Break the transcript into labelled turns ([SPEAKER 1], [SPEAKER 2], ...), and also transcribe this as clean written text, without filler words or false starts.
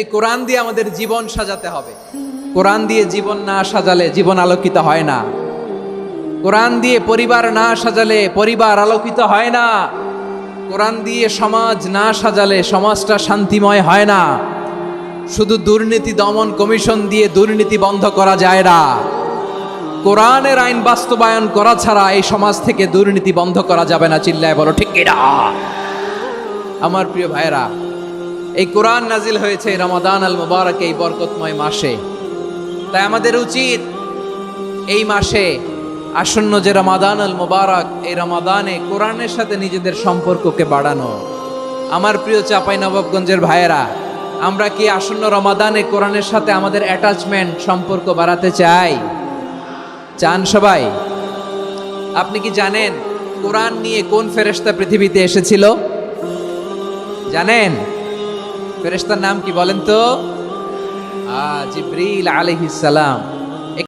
[SPEAKER 1] এই কোরআন দিয়ে আমাদের জীবন সাজাতে হবে। কোরআন দিয়ে জীবন না সাজালে জীবন আলোকিত হয় না। কোরআন দিয়ে পরিবার না সাজালে পরিবার আলোকিত হয় না। কোরআন দিয়ে সমাজ না সাজালে সমাজটা শান্তিময় হয় না। শুধু দুর্নীতি দমন কমিশন দিয়ে দুর্নীতি বন্ধ করা যায় না। কোরআনের আইন বাস্তবায়ন করা ছাড়া এই সমাজ থেকে দুর্নীতি বন্ধ করা যাবে না। চিল্লায় বলো ঠিক কিনা? আমার প্রিয় ভাইরা, এই কোরআন নাজিল হয়েছে রমাদান আল মুবারক, এই বরকতময় মাসে। তাই আমাদের উচিত এই মাসে আসন্ন যে রমাদান আল মুবারক, এই রমাদানে কোরআনের সাথে নিজেদের সম্পর্ককে বাড়ানো। আমার প্রিয় চাঁপাইনবাবগঞ্জের ভাইয়েরা, আমরা কি আসন্ন রমাদানে কোরআনের সাথে আমাদের অ্যাটাচমেন্ট সম্পর্ক বাড়াতে চাই? চান সবাই? আপনি কি জানেন কোরআন নিয়ে কোন ফেরেশতা পৃথিবীতে এসেছিল? জানেন ফেরেশতার নাম কি বলেন তো? জিবরিল আলাইহিস সালাম।